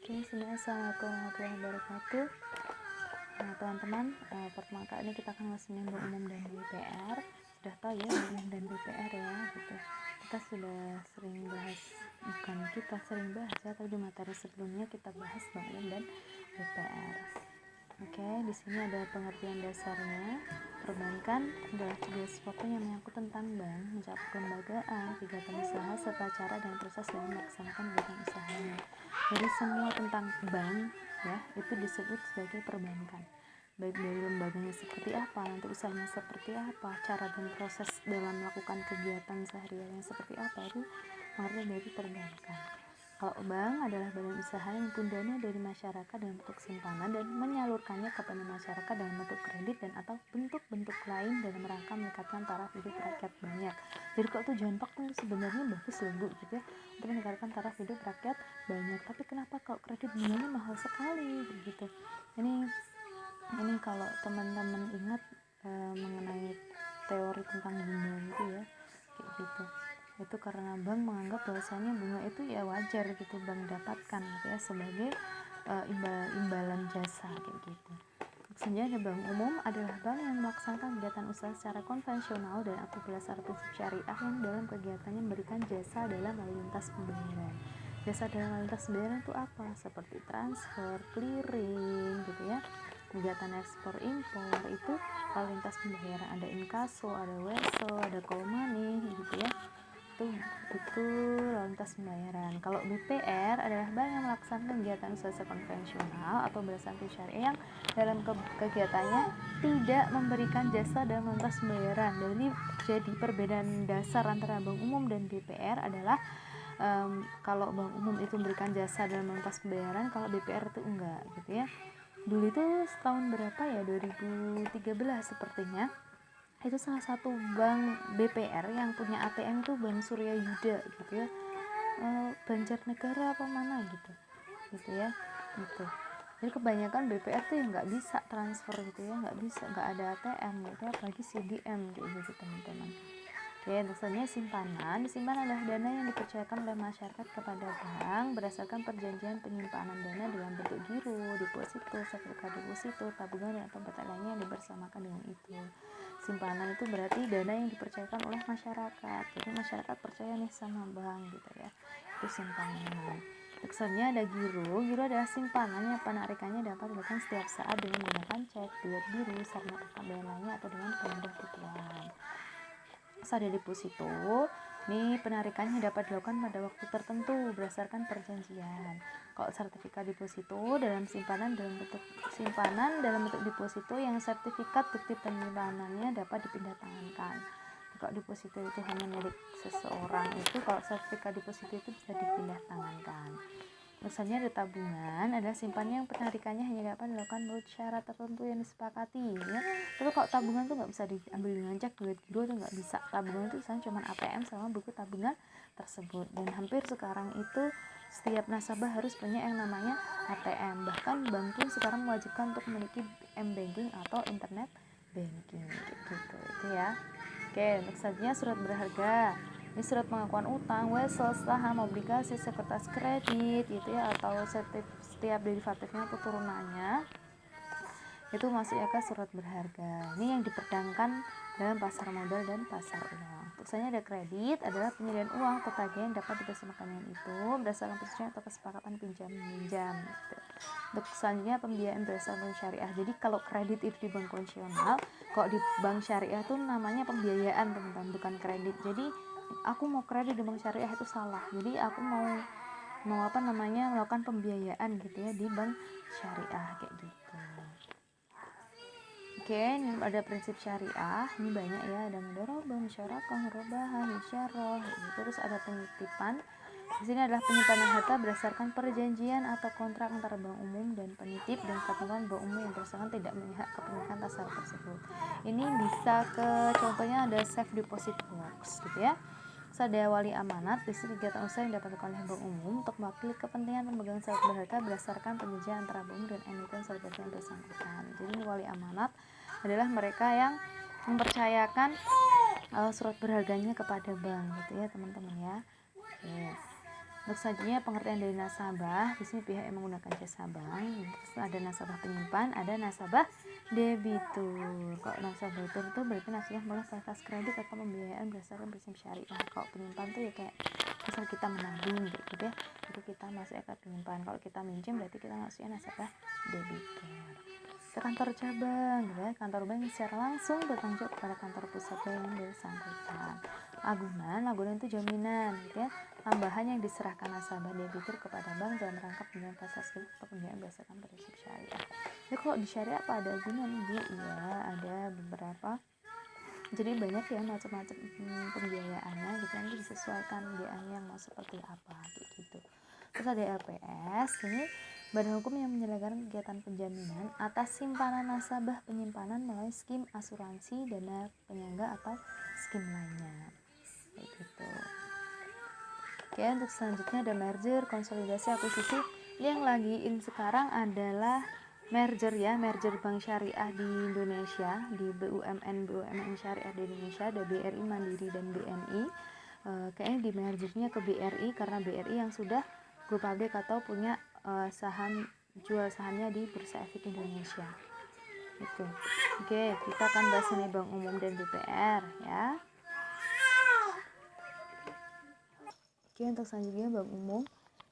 Oke, assalamualaikum warahmatullahi wabarakatuh. Nah, teman-teman, pertemuan kali ini kita akan ngasihin bank umum dan BPR. Sudah tahu ya bank umum dan BPR ya, gitu. Kita sudah sering bahas, ya, tapi di materi sebelumnya kita bahas bank umum dan BPR. Oke, di sini ada pengertian dasarnya. Perbankan adalah segala sesuatu yang menyangkut tentang bank, mencakup kelembagaan, kegiatan usaha, serta cara dan proses dalam melaksanakan kegiatan usahanya. Jadi semua tentang bank ya itu disebut sebagai perbankan. Baik dari lembaganya seperti apa, nanti usahanya seperti apa, cara dan proses dalam melakukan kegiatan sehari-harinya seperti apa, itu mengerti dari perbankan. Kalau bank adalah badan usaha yang pundanya dari masyarakat dalam bentuk simpanan dan menyalurkannya kepada masyarakat dalam bentuk kredit dan atau bentuk-bentuk lain dalam rangka meningkatkan taraf hidup rakyat banyak. Jadi kalau tujuan bank itu sebenarnya bagus loh Bu, gitu ya, untuk meningkatkan taraf hidup rakyat banyak. Tapi kenapa kalau kredit bunganya mahal sekali begitu? Ini kalau teman-teman ingat mengenai teori tentang bunga gitu ya, kayak gitu. Itu karena bank menganggap bahwasanya bunga itu ya wajar gitu bank dapatkan gitu ya sebagai imbalan jasa kayak gitu. Sebenarnya bank umum adalah bank yang melaksanakan kegiatan usaha secara konvensional dan apabila secara prinsip syariah yang dalam kegiatannya memberikan jasa dalam lalu lintas pembayaran. Jasa dalam lalu lintas pembayaran itu apa? Seperti transfer, clearing gitu ya. Kegiatan ekspor impor itu lalu lintas pembayaran, ada inkaso, ada wesel, ada call money gitu ya. Itu lalu lintas pembayaran. Kalau BPR adalah bank yang melaksanakan kegiatan usaha konvensional atau berdasarkan syariah yang dalam kegiatannya tidak memberikan jasa dalam lalu lintas pembayaran. Jadi perbedaan dasar antara bank umum dan BPR adalah kalau bank umum itu memberikan jasa dalam lalu lintas pembayaran, kalau BPR itu enggak gitu ya. Dulu itu tahun berapa ya, 2013 sepertinya, itu salah satu bank BPR yang punya ATM itu Bank Surya Yuda gitu ya, Banjarnegara apa mana gitu ya gitu. Jadi kebanyakan BPR tuh yang nggak bisa transfer gitu ya, nggak ada ATM gitu ya, apalagi CDM gitu teman-teman. Oke, misalnya simpanan adalah dana yang dipercayakan oleh masyarakat kepada bank berdasarkan perjanjian penyimpanan dana dalam bentuk giro, deposito, sertifikat deposito, tabungan dan atau bentuk lainnya yang dibersamakan dengan itu. Simpanan itu berarti dana yang dipercayakan oleh masyarakat. Jadi masyarakat percaya nih sama bank gitu ya. Itu simpanan. Maksudnya ada giro adalah simpanan yang penarikannya dapat dilakukan setiap saat dengan menggunakan cek, bilet biru, sarana pertambahan lainnya atau dengan pemudah tutupan. Ada deposito, ini penarikannya dapat dilakukan pada waktu tertentu berdasarkan perjanjian. Kalau sertifikat deposito dalam dalam bentuk deposito yang sertifikat bukti penyimpanannya dapat dipindahtangankan. Kalau deposito itu hanya milik seseorang, itu kalau sertifikat deposito itu bisa dipindahtangankan. Misalnya ada tabungan, adalah simpanan yang penarikannya hanya dapat dilakukan menurut syarat tertentu yang disepakati ya. Tapi kalau tabungan tuh nggak bisa diambil dengan cek, duit giro tuh nggak bisa. Tabungan itu misalnya cuma ATM sama buku tabungan tersebut. Dan hampir sekarang itu setiap nasabah harus punya yang namanya ATM. Bahkan bank pun sekarang mewajibkan untuk memiliki m-banking atau internet banking gitu itu ya. Oke, untuk selanjutnya surat berharga. Ini surat pengakuan utang, wesel, saham, obligasi, sekuritas kredit gitu ya, atau setiap derivatifnya atau turunannya itu masuknya ke surat berharga. Ini yang diperdagangkan dalam pasar modal dan pasar uang. Misalnya ada kredit adalah penyediaan uang atau tagihan dapat dibersamakan dengan itu berdasarkan persetujuan atau kesepakatan pinjam-minjam gitu. Untuk selanjutnya pembiayaan berdasarkan syariah. Jadi kalau kredit itu di bank konvensional, kalau di bank syariah itu namanya pembiayaan teman-teman, bukan kredit. Jadi aku mau kredit di bank syariah itu salah. Jadi aku mau melakukan pembiayaan gitu ya di bank syariah kayak gitu. Oke, ini ada prinsip syariah, ini banyak ya, ada mudharabah, musyarakah, murabahah, isyarah gitu. Terus ada penitipan. Di sini adalah penyimpanan harta berdasarkan perjanjian atau kontrak antara bank umum dan penitip, dan ketentuan bank umum yang bersangkutan tidak memihak kepemilikan atas harta tersebut. Ini bisa contohnya ada safe deposit box gitu ya. Ada wali amanat, di sini kegiatan usaha yang dapat dilakukan oleh bank umum untuk mewakili kepentingan pemegang surat berharga berdasarkan perjanjian antara bank dan emiten surat berharga yang bersangkutan. Jadi wali amanat adalah mereka yang mempercayakan surat berharganya kepada bank gitu ya teman-teman ya. Oke. Untuk selanjutnya pengertian dari nasabah, di sini pihak yang menggunakan jasa bank. Terus ada nasabah penyimpan, ada nasabah debitur. Kalau nasabah debitur itu berarti nasabah mulai fasilitas kredit atau pembiayaan berdasarkan prinsip syariah. Kalau penyimpan tuh ya kayak misal kita menabung gitu ya, itu kita masuk ke penyimpan. Kalau kita minjem berarti kita masuknya nasabah debitur. Ke kantor cabang gitu ya, kantor bank secara langsung bertanggung jawab kepada kantor pusat bank yang bersangkutan. Agunan itu jaminan gitu ya, tambahan yang diserahkan nasabah debitur kepada bank dalam rangka pemberian fasilitas kredit atau pembiayaan berdasarkan prinsip syariah. Ya kalau di syariah apa ada agunan ibu? Iya ada beberapa. Jadi banyak ya macam-macam pembiayaannya gitu, nanti disesuaikan pembiayaannya yang mau seperti apa gitu. Terus ada LPS, ini badan hukum yang menyelenggarakan kegiatan penjaminan atas simpanan nasabah penyimpanan melalui skim asuransi, dana penyangga atau skim lainnya kayak gitu. Oke, untuk selanjutnya ada merger, konsolidasi, akuisisi. Yang lagi in sekarang adalah merger ya, merger bank syariah di Indonesia, di BUMN syariah di Indonesia, ada BRI Mandiri dan BNI. Kayaknya di mergernya ke BRI karena BRI yang sudah go public atau punya saham, jual sahamnya di Bursa Efek Indonesia itu. Oke, kita akan bahas ini Bank Umum dan BPR ya. Oke, untuk selanjutnya Bank Umum.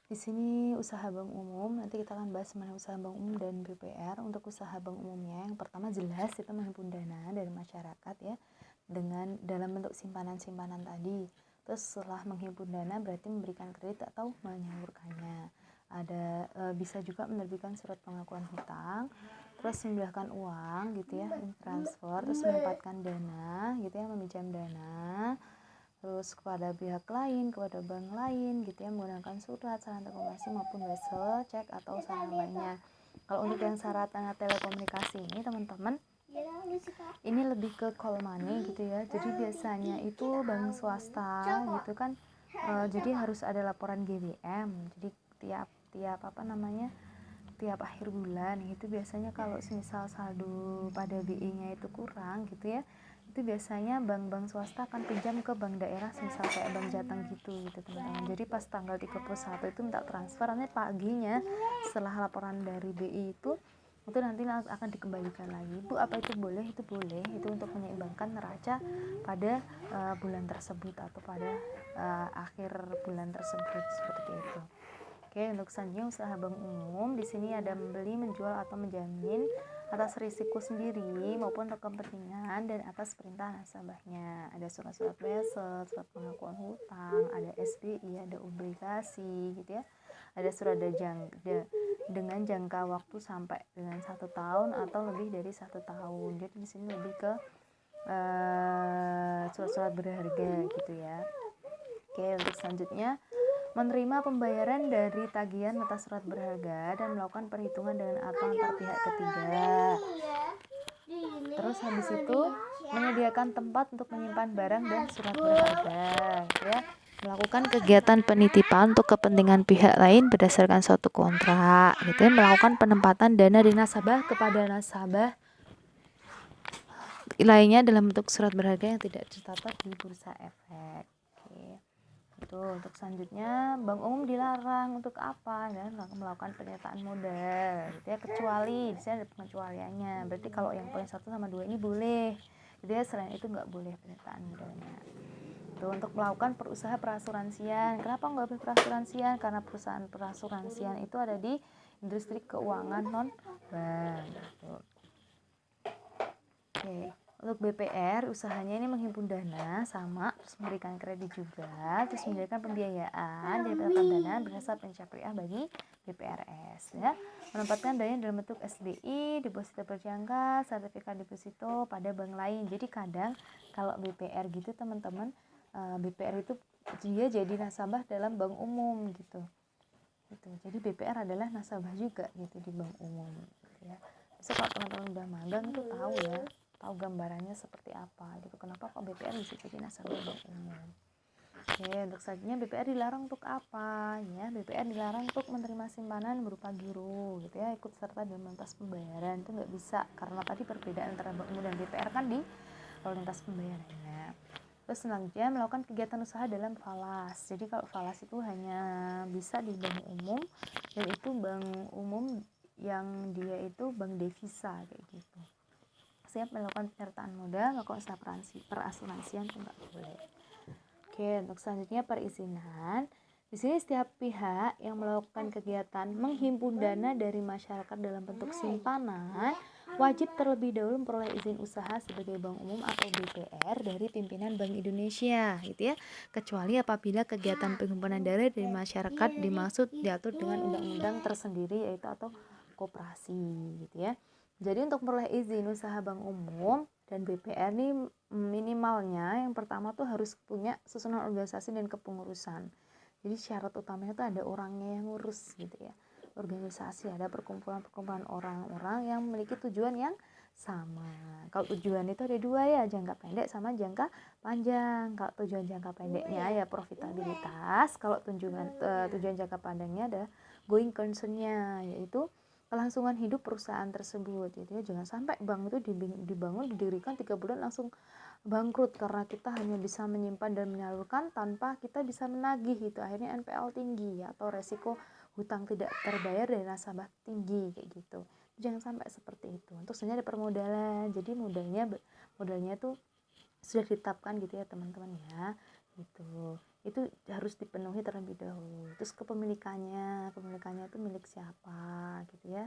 Di sini usaha bank umum, nanti kita akan bahas mengenai usaha bank umum dan BPR. Untuk usaha bank umumnya, yang pertama jelas itu menghimpun dana dari masyarakat ya, dengan dalam bentuk simpanan-simpanan tadi. Terus setelah menghimpun dana berarti memberikan kredit atau menyalurkannya. Ada bisa juga menerbitkan surat pengakuan hutang, terus memindahkan uang gitu ya, transfer, terus menempatkan dana gitu ya, meminjam dana, terus kepada pihak lain, kepada bank lain gitu ya, menggunakan surat, saran rekomendasi maupun wesel, cek atau saran lainnya. Kalau untuk yang syarat telekomunikasi ini teman-teman, ini lebih ke call money gitu ya, jadi biasanya itu bank swasta gitu kan, jadi harus ada laporan GBM, jadi tiap tiap akhir bulan itu biasanya kalau misal saldo pada BI-nya itu kurang gitu ya, itu biasanya bank-bank swasta akan pinjam ke bank daerah misal kayak Bank Jateng gitu teman-teman. Jadi pas tanggal 31 itu minta transfer, nanti paginya setelah laporan dari BI itu nanti akan dikembalikan lagi. Bu, apa itu boleh? Itu boleh, itu untuk menyeimbangkan neraca pada bulan tersebut atau pada akhir bulan tersebut seperti itu. Oke, untuk selanjutnya usaha bank umum, di sini ada membeli, menjual atau menjamin atas risiko sendiri maupun untuk kepentingan dan atas perintah nasabahnya. Ada surat-surat wesel, surat pengakuan hutang, ada SBI, ada obligasi gitu ya. Ada surat dengan jangka waktu sampai dengan 1 tahun atau lebih dari 1 tahun. Jadi di sini lebih ke surat-surat berharga gitu ya. Oke, untuk selanjutnya menerima pembayaran dari tagihan atas surat berharga dan melakukan perhitungan dengan atau antar pihak ketiga. Terus habis itu menyediakan tempat untuk menyimpan barang dan surat berharga ya. Melakukan kegiatan penitipan untuk kepentingan pihak lain berdasarkan suatu kontrak gitu ya. Melakukan penempatan dana dari nasabah kepada nasabah lainnya dalam bentuk surat berharga yang tidak tercatat di Bursa Efek. Oke. Itu untuk selanjutnya bank umum dilarang untuk apa ya, melakukan penyertaan modal gitu ya, kecuali di sini ada pengecualiannya. Berarti kalau yang poin 1 sama 2 ini boleh gitu ya, selain itu nggak boleh penyertaan modalnya. Itu untuk melakukan perusahaan perasuransian. Kenapa nggak boleh perasuransian? Karena perusahaan perasuransian itu ada di industri keuangan non bank gitu. Oke. Untuk BPR, usahanya ini menghimpun dana sama, terus memberikan kredit juga, terus memberikan pembiayaan dari penempatan dana berdasarkan syariah bagi BPRS ya. Menempatkan dana dalam bentuk SBI, deposito berjangka, sertifikat deposito pada bank lain. Jadi kadang kalau BPR gitu teman-teman, BPR itu dia jadi nasabah dalam bank umum gitu. Jadi BPR adalah nasabah juga gitu di bank umum gitu ya. Bisa kalau teman-teman udah magang tuh tahu ya, tahu gambarannya seperti apa gitu, kenapa kok BPR bisa jadi nasabah bank umum. Oke, untuk selanjutnya BPR dilarang untuk apa ya? BPR dilarang untuk menerima simpanan berupa giro gitu ya, ikut serta dalam lintas pembayaran itu nggak bisa, karena tadi perbedaan antara bank umum dan BPR kan di lalu lintas pembayarannya. Terus selanjutnya melakukan kegiatan usaha dalam falas. Jadi kalau falas itu hanya bisa di bank umum, dan itu bank umum yang dia itu bank devisa kayak gitu. Siap melakukan penyertaan modal, melakukan usaha perasuransian itu nggak boleh. Oke, untuk selanjutnya perizinan. Di sini setiap pihak yang melakukan kegiatan menghimpun dana dari masyarakat dalam bentuk simpanan wajib terlebih dahulu memperoleh izin usaha sebagai bank umum atau BPR dari pimpinan Bank Indonesia, gitu ya. Kecuali apabila kegiatan penghimpunan dana dari masyarakat dimaksud diatur dengan undang-undang tersendiri, yaitu atau koperasi, gitu ya. Jadi untuk memperoleh izin usaha bank umum dan BPR ini minimalnya yang pertama tuh harus punya susunan organisasi dan kepengurusan. Jadi syarat utamanya tuh ada orangnya yang ngurus gitu ya. Organisasi, ada perkumpulan-perkumpulan orang-orang yang memiliki tujuan yang sama. Kalau tujuan itu ada dua ya, jangka pendek sama jangka panjang. Kalau tujuan jangka pendeknya ya profitabilitas, kalau tujuan jangka panjangnya ada going concern-nya, yaitu kelangsungan hidup perusahaan tersebut gitu ya. Jangan sampai bank itu didirikan 3 bulan langsung bangkrut karena kita hanya bisa menyimpan dan menyalurkan tanpa kita bisa menagih, gitu. Akhirnya NPL tinggi atau resiko hutang tidak terbayar dari nasabah tinggi kayak gitu. Jangan sampai seperti itu. Untuk sebenarnya ada permodalan. Jadi modalnya tuh sudah ditetapkan gitu ya teman-teman ya. Gitu. Itu harus dipenuhi terlebih dahulu. Terus kepemilikannya itu milik siapa gitu ya.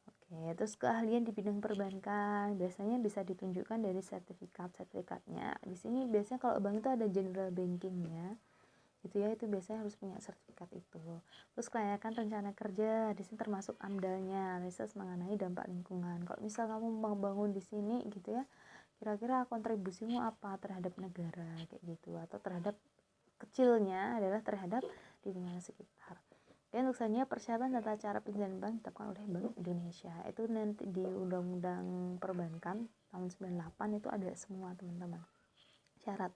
Oke, terus keahlian di bidang perbankan biasanya bisa ditunjukkan dari sertifikatnya. Di sini biasanya kalau bank itu ada general bankingnya, gitu ya, itu biasanya harus punya sertifikat itu. Terus kelayakan rencana kerja, di sini termasuk AMDAL-nya, analisis mengenai dampak lingkungan. Kalau misal kamu mau bangun di sini, gitu ya, kira-kira kontribusimu apa terhadap negara kayak gitu, atau terhadap kecilnya adalah terhadap lingkungan sekitar. Dan untuk selanjutnya persyaratan tata cara penjaminan bank ditetapkan oleh Bank Indonesia. Itu nanti di Undang-Undang Perbankan tahun 98 itu ada semua teman-teman. Syarat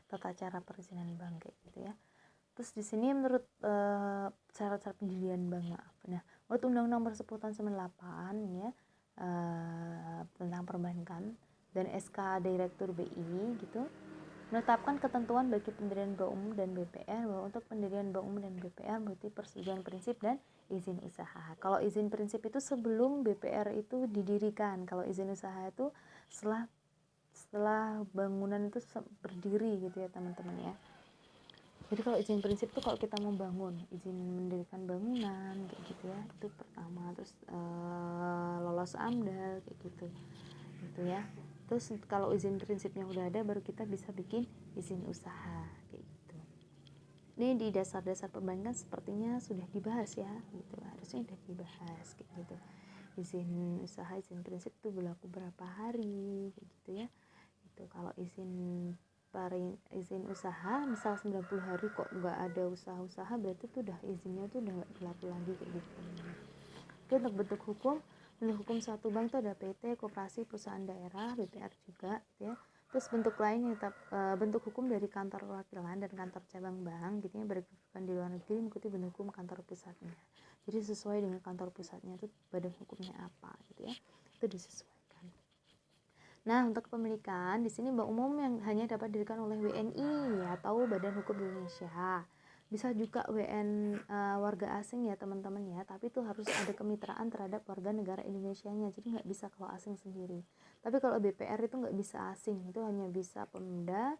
tata cara perizinan bank kayak gitu ya. Terus di sini menurut syarat-syarat pendirian bank, Nah, menurut Undang-Undang Nomor 10 tahun 98 ya, tentang perbankan dan SK Direktur BI gitu, menetapkan ketentuan bagi pendirian bank umum dan BPR, bahwa untuk pendirian bank umum dan BPR berarti persetujuan prinsip dan izin usaha. Kalau izin prinsip itu sebelum BPR itu didirikan, kalau izin usaha itu setelah bangunan itu berdiri gitu ya teman-teman ya. Jadi kalau izin prinsip tuh kalau kita mau bangun, izin mendirikan bangunan kayak gitu ya, itu pertama. Terus lolos AMDAL kayak gitu ya. Terus kalau izin prinsipnya udah ada, baru kita bisa bikin izin usaha kayak gitu. Ini di dasar-dasar perbankan sepertinya sudah dibahas ya, gitu. Harusnya sudah dibahas kayak gitu. Izin usaha, izin prinsip itu berlaku berapa hari kayak gitu ya. Itu kalau izin usaha misal 90 hari kok nggak ada usaha-usaha, berarti tuh udah izinnya tuh udah nggak berlaku lagi kayak gitu. Oke, untuk bentuk hukum suatu bank itu ada PT, koperasi, perusahaan daerah, BPR juga gitu ya. Terus bentuk lain bentuk hukum dari kantor perwakilan dan kantor cabang bank gitu ya, berkedudukan di luar negeri mengikuti bentuk hukum kantor pusatnya. Jadi sesuai dengan kantor pusatnya itu badan hukumnya apa gitu ya, itu disesuaikan. Nah, untuk kepemilikan di sini bank umum yang hanya dapat didirikan oleh WNI atau Badan Hukum Indonesia. Bisa juga warga asing ya teman-teman ya, tapi itu harus ada kemitraan terhadap warga negara Indonesianya, jadi nggak bisa kalau asing sendiri. Tapi kalau BPR itu nggak bisa asing, itu hanya bisa Pemda,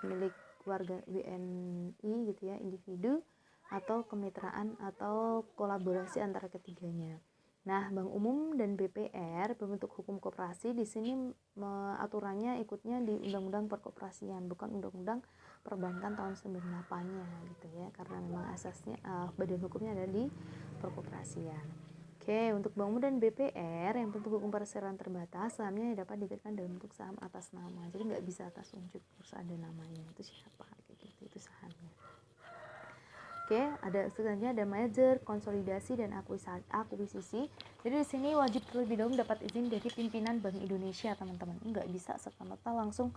pemilik warga WNI gitu ya, individu, atau kemitraan atau kolaborasi antara ketiganya. Nah, bank umum dan BPR berbentuk hukum koperasi di sini aturannya ikutnya di Undang-Undang Perkoperasian, bukan Undang-Undang Perbankan tahun 98-nya gitu ya, karena memang asasnya badan hukumnya ada di perkoperasian. Oke, untuk bank umum dan BPR yang bentuk hukum perseroan terbatas, sahamnya dapat diberikan dalam bentuk saham atas nama. Jadi nggak bisa atas unjuk, harus ada namanya, itu siapa gitu, itu sahamnya. Oke, selanjutnya ada merger, konsolidasi, dan akuisisi. Jadi di sini wajib terlebih dahulu dapat izin dari pimpinan Bank Indonesia, teman-teman. Nggak bisa serta-merta langsung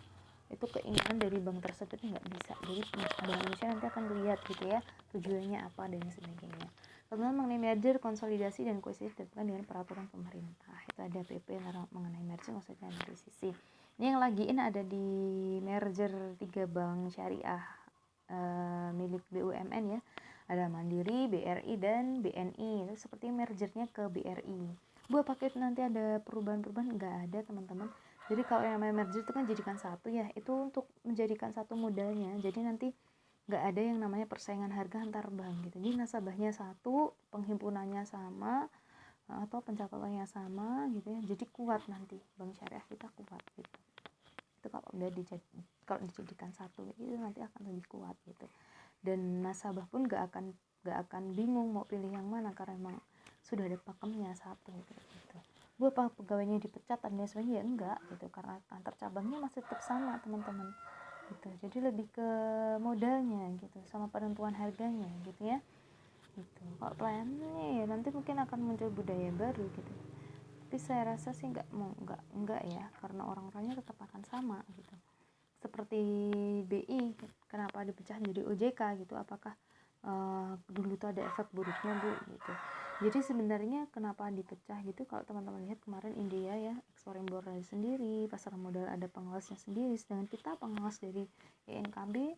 itu keinginan dari bank tersebut, nggak bisa. Jadi Bank Indonesia nanti akan lihat gitu ya, tujuannya apa dan sebagainya. Kemudian mengenai merger, konsolidasi, dan akuisisi ditetapkan dengan peraturan pemerintah. Itu ada PP mengenai merger, konsolidasi, dan akuisisi. Ini yang lagi in ada di merger 3 bank syariah milik BUMN ya. Ada Mandiri, BRI, dan BNI. Itu seperti mergernya ke BRI. Apakah itu nanti ada perubahan-perubahan? Nggak ada, teman-teman. Jadi kalau yang namanya merger itu kan jadikan satu ya, itu untuk menjadikan satu modalnya. Jadi nanti nggak ada yang namanya persaingan harga antar bank gitu. Jadi nasabahnya satu, penghimpunannya sama, atau pencatatannya sama gitu ya. Jadi kuat nanti bank syariah kita kuat gitu. Itu kalau dijadikan satu itu nanti akan lebih kuat gitu. Dan nasabah pun gak akan bingung mau pilih yang mana karena emang sudah ada pakemnya satu gitu. Apa pegawainya dipecat dan lain sebagainya? Ya enggak gitu, karena kantor cabangnya masih tetap sama teman-teman gitu. Jadi lebih ke modalnya gitu sama penentuan harganya gitu ya gitu. Kalau pelayanannya ya nanti mungkin akan muncul budaya baru gitu, tapi saya rasa sih enggak ya, karena orang-orangnya tetap akan sama gitu. Seperti BI kenapa dipecah jadi OJK gitu, apakah dulu tuh ada efek buruknya Bu gitu. Jadi sebenarnya kenapa dipecah gitu, kalau teman-teman lihat kemarin India ya ekspor impor sendiri, pasar modal ada pengawasnya sendiri, sedangkan kita pengawas dari INKB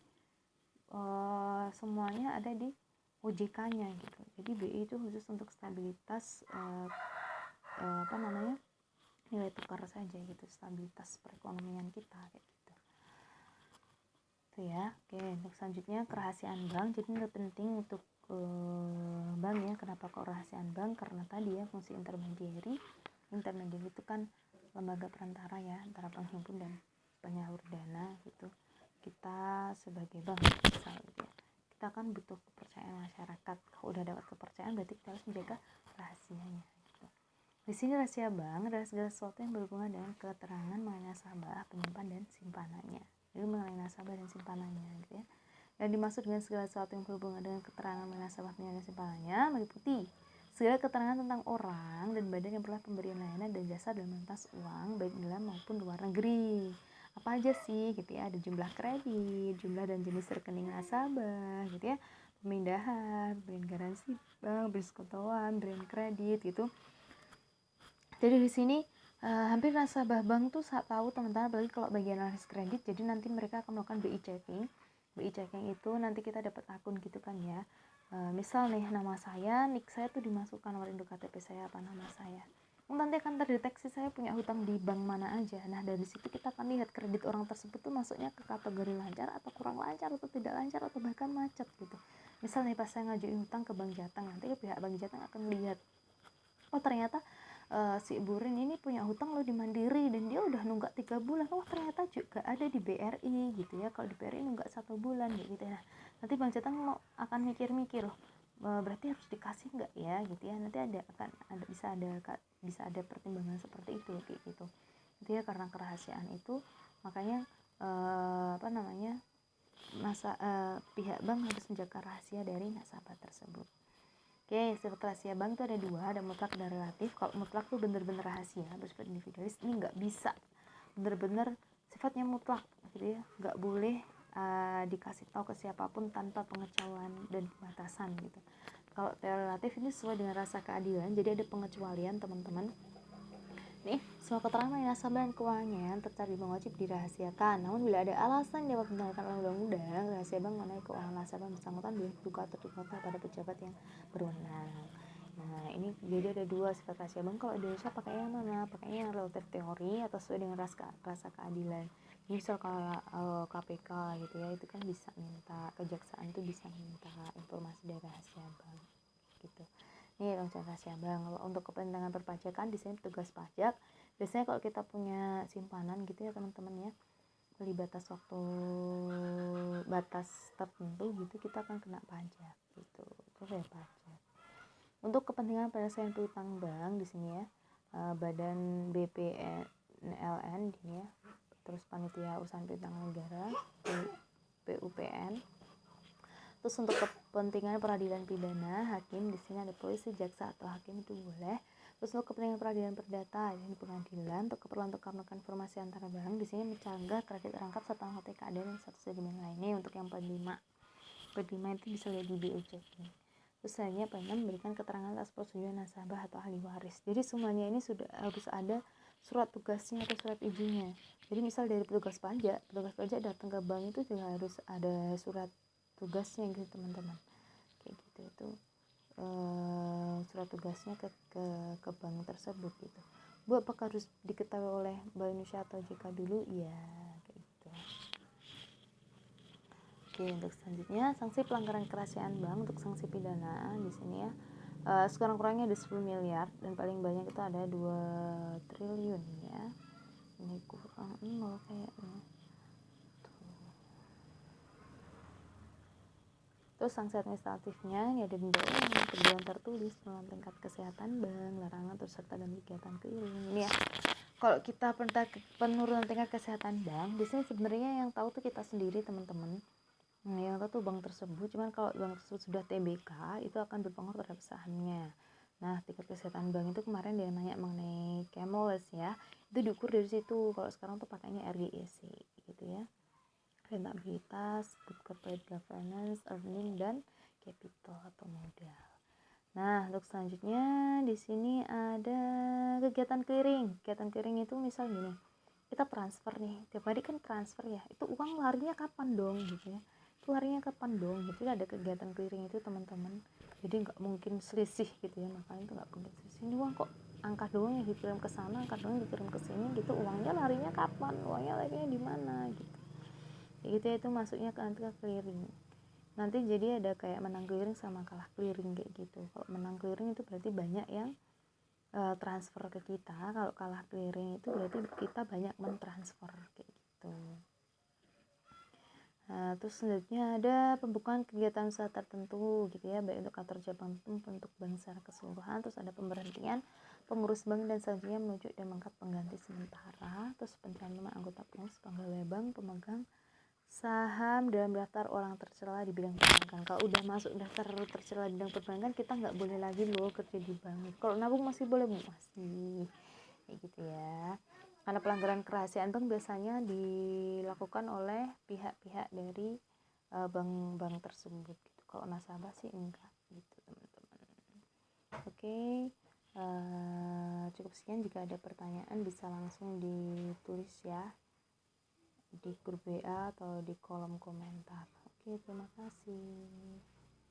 semuanya ada di OJK-nya gitu. Jadi BI itu khusus untuk stabilitas nilai tukar saja gitu, stabilitas perekonomian kita kayak gitu. Itu ya. Oke, untuk selanjutnya kerahasiaan bank. Jadi ini penting untuk bank ya. Kenapa kok kerahasiaan bank? Karena tadi ya fungsi intermediary itu kan lembaga perantara ya antara penghimpun dan penyalur dana gitu. Kita sebagai bank misal gitu ya, kita kan butuh kepercayaan masyarakat. Kalau udah dapat kepercayaan berarti kita harus menjaga rahasianya gitu. Di sini rahasia bank adalah segala sesuatu yang berhubungan dengan keterangan mengenai nasabah, penyimpan, dan simpanannya. Jadi mengenai nasabah dan simpanannya gitu ya. Dan dimaksud dengan segala sesuatu yang berhubungan dengan keterangan mengenai nasabah, penyimpan, dan simpanannya meliputi segala keterangan tentang orang dan badan yang pernah pemberian layanan dan jasa dalam melintas uang baik dalam maupun luar negeri. Apa aja sih gitu ya, ada jumlah kredit, jumlah dan jenis rekening nasabah gitu ya, pemindahan, brand garansi bank, brand sekutuan, brand kredit gitu. Jadi di sini hampir nasabah bank tuh tahu teman-teman, apalagi kalau bagian analisis kredit. Jadi nanti mereka akan melakukan BI checking. BI checking itu nanti kita dapat akun gitu kan ya. Misal nih nama saya, nik saya tuh dimasukkan nomor induk KTP saya apa nama saya. Nanti akan terdeteksi saya punya hutang di bank mana aja. Nah dari situ kita akan lihat kredit orang tersebut tuh masuknya ke kategori lancar atau kurang lancar atau tidak lancar atau bahkan macet gitu. Misal nih pas saya ngajuin hutang ke Bank Jateng, nanti pihak Bank Jateng akan lihat, oh ternyata si Bu Rin ini punya hutang lo di Mandiri dan dia udah nunggak 3 bulan. Oh ternyata juga ada di BRI gitu ya, kalau di BRI nunggak 1 bulan gitu ya. Nanti Bang Jateng akan mikir-mikir, berarti harus dikasih nggak ya gitu ya. Nanti bisa ada pertimbangan seperti itu kayak gitu. Itu ya, karena kerahasiaan itu makanya pihak bank harus menjaga rahasia dari nasabah tersebut. Oke, sifat rahasia bank itu ada dua, ada mutlak dan relatif. Kalau mutlak tuh bener-bener rahasia, bersifat individualis. Ini nggak bisa, bener-bener sifatnya mutlak gitu ya, nggak boleh dikasih tahu ke siapapun tanpa pengecualian dan batasan gitu. Kalau relatif ini sesuai dengan rasa keadilan, jadi ada pengecualian teman-teman. Nih, semua keterangan mengenai nasabah dan keuangannya tercari bank wajib dirahasiakan. Namun bila ada alasan yang dapat dinyatakan oleh undang-undang, rahasia bank mengenai keuangan nasabah bersangkutan boleh dibuka atau dibantah pada pejabat yang berwenang. Nah, ini jadi ada dua sifat rahasia bank. Kalau Indonesia pakainya yang mana? Pakainya yang relatif teori atau sesuai dengan rasa keadilan. Misal kalau KPK gitu ya, itu kan bisa minta, kejaksaan itu bisa minta informasi dari rahasia bank gitu. Ini rahasia bank. Kalau untuk kepentingan perpajakan di sini petugas pajak. Biasanya kalau kita punya simpanan gitu ya teman-teman ya, di batas waktu tertentu gitu, kita akan kena pajak gitu. Itu kayak pajak. Untuk kepentingan penyelesaian piutang bank di sini ya, badan BPNLN ini ya, terus panitia usaha piutang negara PUPN. Terus untuk kepentingan peradilan pidana, hakim di sini ada polisi, jaksa atau hakim itu boleh. Terus untuk kepentingan peradilan perdata yang di pengadilan, untuk keperluan tukar-menukar informasi antara bank, di sini mencegah kredit rangkap serta menghormati keadaan dan status dokumen lainnya. Untuk yang pelima itu bisa lihat di BI checking. Terus selanjutnya memberikan keterangan atas persetujuan nasabah atau ahli waris. Jadi semuanya ini sudah harus ada surat tugasnya atau surat izinnya. Jadi misal dari petugas pajak datang ke bank itu juga harus ada surat tugasnya gitu teman-teman, kayak gitu. Itu surat tugasnya ke bank tersebut gitu. Bu, apakah harus diketahui oleh Bank Indonesia atau OJK dulu? Ya, kayak gitu. Oke, untuk selanjutnya sanksi pelanggaran kerahasiaan bank. Untuk sanksi pidana di sini ya, sekurang-kurangnya ada 10 miliar dan paling banyak itu ada 2 triliun ya. Ini kurang 0 kayaknya. Terus sanksi administratifnya ini ada denda uang, teguran tertulis, penurunan tingkat kesehatan bank, larangan turut serta dalam kegiatan keliling. Ini ya, kalau kita penurunan tingkat kesehatan bank, di sini sebenarnya yang tahu tuh kita sendiri teman-teman. Yang tahu tuh bank tersebut, cuman kalau bank tersebut sudah TBK itu akan berpengaruh terhadap sahamnya. Nah, tingkat kesehatan bank itu kemarin dia nanya mengenai Kemoles ya, itu diukur dari situ. Kalau sekarang tuh pakainya RGEC gitu ya, rentabilitas, good corporate governance, earning, dan capital atau modal. Nah, untuk selanjutnya di sini ada kegiatan clearing. Kegiatan clearing itu misal gini, kita transfer nih, tiap hari kan transfer ya, itu uang larinya kapan dong gitu ya, itu larinya kapan dong gitu. Ada kegiatan clearing itu teman-teman, jadi nggak mungkin selisih gitu ya, makanya itu nggak mungkin selisih. Ini uang kok angka doang yang dikirim ke sana, angka doang yang dikirim ke sini gitu, uangnya larinya kapan, uangnya larinya di mana gitu. Gitu ya, itu masuknya ke nanti ke clearing. Nanti jadi ada kayak menang clearing sama kalah clearing kayak gitu. Kalau menang clearing itu berarti banyak yang transfer ke kita, kalau kalah clearing itu berarti kita banyak mentransfer kayak gitu. Nah, terus selanjutnya ada pembukaan kegiatan usaha tertentu gitu ya, baik untuk kantor cabang maupun untuk bank secara keseluruhan. Terus ada pemberhentian pengurus bank dan selanjutnya menunjuk dan mengangkat pengganti sementara. Terus pencalonan anggota pengurus pegawai bank, pemegang saham dalam daftar orang tercela di bidang perbankan. Kalau udah masuk daftar tercela di bidang perbankan, kita nggak boleh lagi loh kerja di bank. Kalau nabung masih boleh, masih kayak gitu ya, karena pelanggaran kerahasiaan bank biasanya dilakukan oleh pihak-pihak dari bank-bank tersebut gitu. Kalau nasabah sih enggak gitu teman-teman. Oke, cukup sekian. Jika ada pertanyaan bisa langsung ditulis ya di grup WA atau di kolom komentar. Oke, terima kasih.